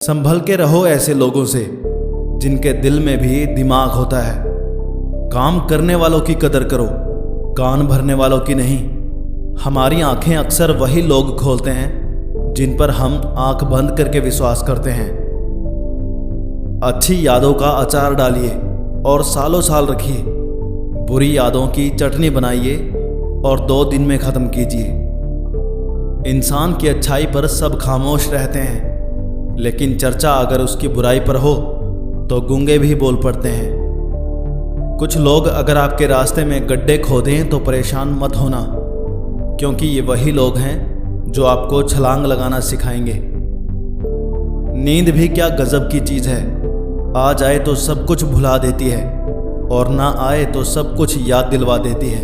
संभल के रहो ऐसे लोगों से जिनके दिल में भी दिमाग होता है। काम करने वालों की कदर करो, कान भरने वालों की नहीं। हमारी आंखें अक्सर वही लोग खोलते हैं जिन पर हम आंख बंद करके विश्वास करते हैं। अच्छी यादों का अचार डालिए और सालों साल रखिए। बुरी यादों की चटनी बनाइए और 2 दिन में ख़त्म कीजिए। इंसान की अच्छाई पर सब खामोश रहते हैं, लेकिन चर्चा अगर उसकी बुराई पर हो तो गूंगे भी बोल पड़ते हैं। कुछ लोग अगर आपके रास्ते में गड्ढे खोदें तो परेशान मत होना, क्योंकि ये वही लोग हैं जो आपको छलांग लगाना सिखाएंगे। नींद भी क्या गजब की चीज़ है, आ जाए तो सब कुछ भुला देती है और ना आए तो सब कुछ याद दिलवा देती है।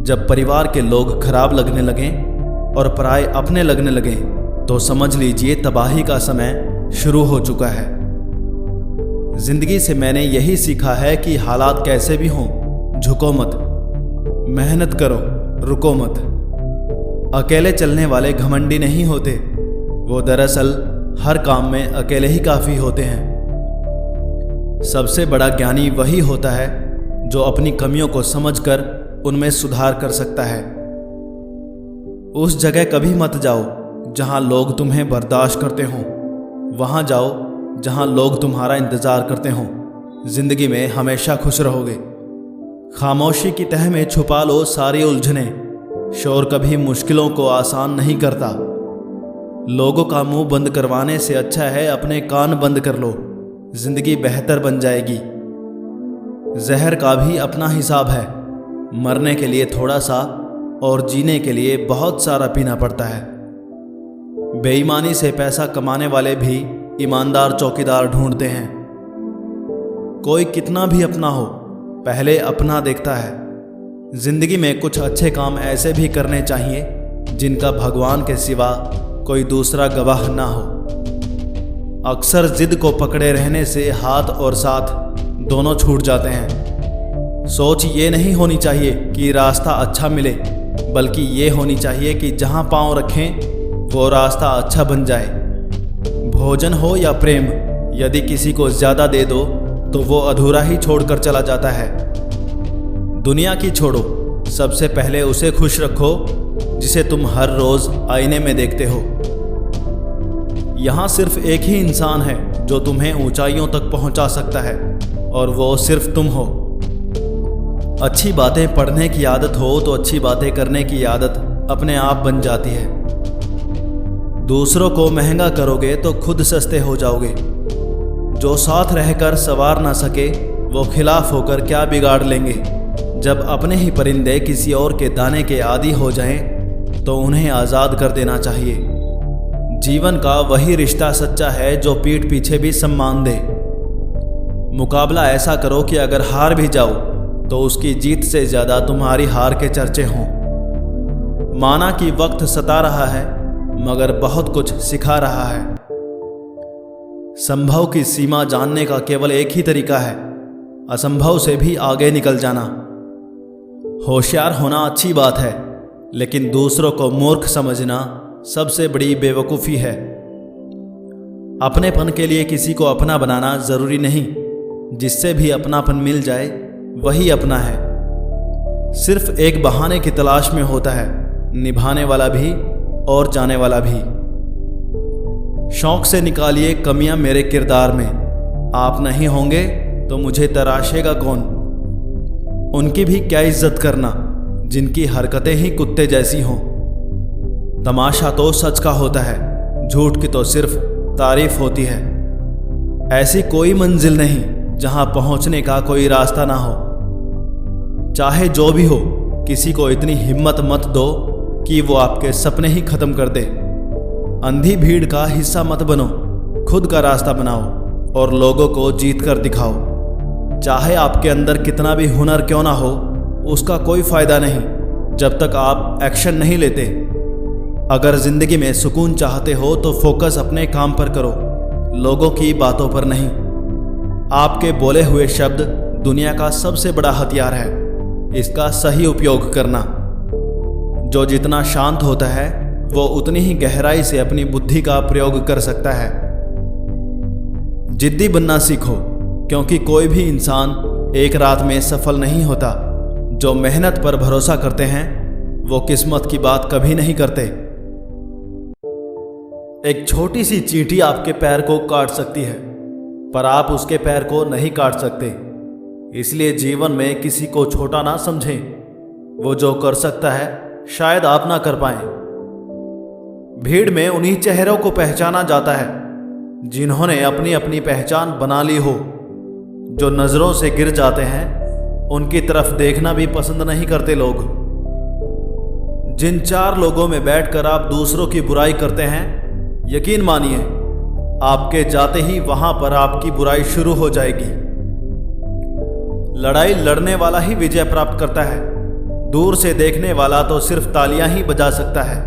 जब परिवार के लोग खराब लगने लगें और पराये अपने लगने लगें तो समझ लीजिए तबाही का समय शुरू हो चुका है। जिंदगी से मैंने यही सीखा है कि हालात कैसे भी हों, झुको मत, मेहनत करो, रुको मत। अकेले चलने वाले घमंडी नहीं होते, वो दरअसल हर काम में अकेले ही काफ़ी होते हैं। सबसे बड़ा ज्ञानी वही होता है जो अपनी कमियों को समझकर उनमें सुधार कर सकता है। उस जगह कभी मत जाओ जहां लोग तुम्हें बर्दाश्त करते हों, वहां जाओ जहां लोग तुम्हारा इंतज़ार करते हों। जिंदगी में हमेशा खुश रहोगे। खामोशी की तह में छुपा लो सारी उलझनें। शोर कभी मुश्किलों को आसान नहीं करता। लोगों का मुंह बंद करवाने से अच्छा है अपने कान बंद कर लो, जिंदगी बेहतर बन जाएगी। जहर का भी अपना हिसाब है, मरने के लिए थोड़ा सा और जीने के लिए बहुत सारा पीना पड़ता है। बेईमानी से पैसा कमाने वाले भी ईमानदार चौकीदार ढूंढते हैं। कोई कितना भी अपना हो, पहले अपना देखता है। जिंदगी में कुछ अच्छे काम ऐसे भी करने चाहिए जिनका भगवान के सिवा कोई दूसरा गवाह ना हो। अक्सर जिद को पकड़े रहने से हाथ और साथ दोनों छूट जाते हैं। सोच ये नहीं होनी चाहिए कि रास्ता अच्छा मिले, बल्कि ये होनी चाहिए कि जहां पांव रखें वो रास्ता अच्छा बन जाए। भोजन हो या प्रेम, यदि किसी को ज्यादा दे दो तो वो अधूरा ही छोड़कर चला जाता है। दुनिया की छोड़ो, सबसे पहले उसे खुश रखो जिसे तुम हर रोज आईने में देखते हो। यहाँ सिर्फ एक ही इंसान है जो तुम्हें ऊंचाइयों तक पहुंचा सकता है, और वो सिर्फ तुम हो। अच्छी बातें पढ़ने की आदत हो तो अच्छी बातें करने की आदत अपने आप बन जाती है। दूसरों को महंगा करोगे तो खुद सस्ते हो जाओगे। जो साथ रहकर सवार ना सके वो खिलाफ होकर क्या बिगाड़ लेंगे। जब अपने ही परिंदे किसी और के दाने के आदी हो जाएं तो उन्हें आज़ाद कर देना चाहिए। जीवन का वही रिश्ता सच्चा है जो पीठ पीछे भी सम्मान दे। मुकाबला ऐसा करो कि अगर हार भी जाओ तो उसकी जीत से ज़्यादा तुम्हारी हार के चर्चे हों। माना कि वक्त सता रहा है मगर बहुत कुछ सिखा रहा है। संभव की सीमा जानने का केवल एक ही तरीका है, असंभव से भी आगे निकल जाना। होशियार होना अच्छी बात है, लेकिन दूसरों को मूर्ख समझना सबसे बड़ी बेवकूफ़ी है। अपनेपन के लिए किसी को अपना बनाना ज़रूरी नहीं, जिससे भी अपनापन मिल जाए वही अपना है। सिर्फ एक बहाने की तलाश में होता है निभाने वाला भी और जाने वाला भी। शौक से निकालिए कमियां मेरे किरदार में। आप नहीं होंगे तो मुझे तराशेगा कौन। उनकी भी क्या इज्जत करना जिनकी हरकतें ही कुत्ते जैसी हों। तमाशा तो सच का होता है, झूठ की तो सिर्फ तारीफ होती है। ऐसी कोई मंजिल नहीं जहां पहुंचने का कोई रास्ता ना हो। चाहे जो भी हो, किसी को इतनी हिम्मत मत दो कि वो आपके सपने ही खत्म कर दे। अंधी भीड़ का हिस्सा मत बनो, खुद का रास्ता बनाओ और लोगों को जीत कर दिखाओ। चाहे आपके अंदर कितना भी हुनर क्यों ना हो, उसका कोई फायदा नहीं जब तक आप एक्शन नहीं लेते। अगर जिंदगी में सुकून चाहते हो तो फोकस अपने काम पर करो, लोगों की बातों पर नहीं। आपके बोले हुए शब्द दुनिया का सबसे बड़ा हथियार है, इसका सही उपयोग करना। जो जितना शांत होता है वो उतनी ही गहराई से अपनी बुद्धि का प्रयोग कर सकता है। जिद्दी बनना सीखो, क्योंकि कोई भी इंसान एक रात में सफल नहीं होता। जो मेहनत पर भरोसा करते हैं वो किस्मत की बात कभी नहीं करते। एक छोटी सी चींटी आपके पैर को काट सकती है, पर आप उसके पैर को नहीं काट सकते। इसलिए जीवन में किसी को छोटा ना समझें। वो जो कर सकता है शायद आप ना कर पाएं। भीड़ में उन्हीं चेहरों को पहचाना जाता है जिन्होंने अपनी अपनी पहचान बना ली हो। जो नज़रों से गिर जाते हैं उनकी तरफ देखना भी पसंद नहीं करते लोग। जिन 4 लोगों में बैठकर आप दूसरों की बुराई करते हैं, यकीन मानिए आपके जाते ही वहां पर आपकी बुराई शुरू हो जाएगी। लड़ाई लड़ने वाला ही विजय प्राप्त करता है। दूर से देखने वाला तो सिर्फ तालियां ही बजा सकता है।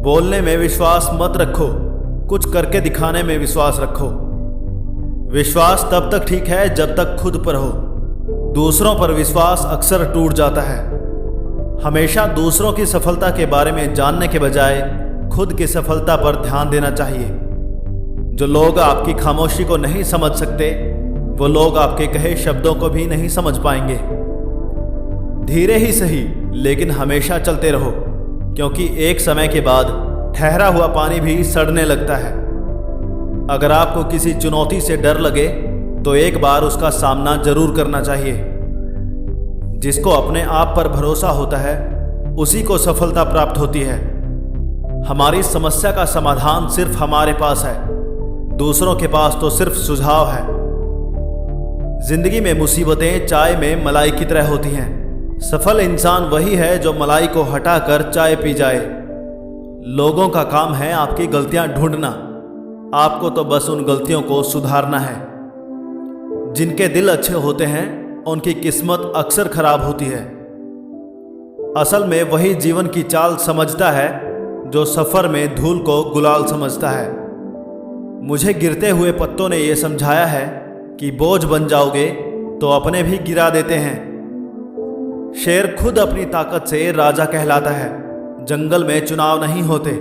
बोलने में विश्वास मत रखो, कुछ करके दिखाने में विश्वास रखो। विश्वास तब तक ठीक है जब तक खुद पर हो। दूसरों पर विश्वास अक्सर टूट जाता है। हमेशा दूसरों की सफलता के बारे में जानने के बजाय खुद की सफलता पर ध्यान देना चाहिए। जो लोग आपकी खामोशी को नहीं समझ सकते, वो लोग आपके कहे शब्दों को भी नहीं समझ पाएंगे। धीरे ही सही, लेकिन हमेशा चलते रहो, क्योंकि एक समय के बाद ठहरा हुआ पानी भी सड़ने लगता है। अगर आपको किसी चुनौती से डर लगे तो एक बार उसका सामना जरूर करना चाहिए। जिसको अपने आप पर भरोसा होता है उसी को सफलता प्राप्त होती है। हमारी समस्या का समाधान सिर्फ हमारे पास है, दूसरों के पास तो सिर्फ सुझाव है। जिंदगी में मुसीबतें चाय में मलाई की तरह होती हैं। सफल इंसान वही है जो मलाई को हटाकर चाय पी जाए। लोगों का काम है आपकी गलतियां ढूंढना, आपको तो बस उन गलतियों को सुधारना है। जिनके दिल अच्छे होते हैं उनकी किस्मत अक्सर खराब होती है। असल में वही जीवन की चाल समझता है जो सफर में धूल को गुलाल समझता है। मुझे गिरते हुए पत्तों ने यह समझाया है कि बोझ बन जाओगे तो अपने भी गिरा देते हैं। शेर खुद अपनी ताकत से राजा कहलाता है। जंगल में चुनाव नहीं होते।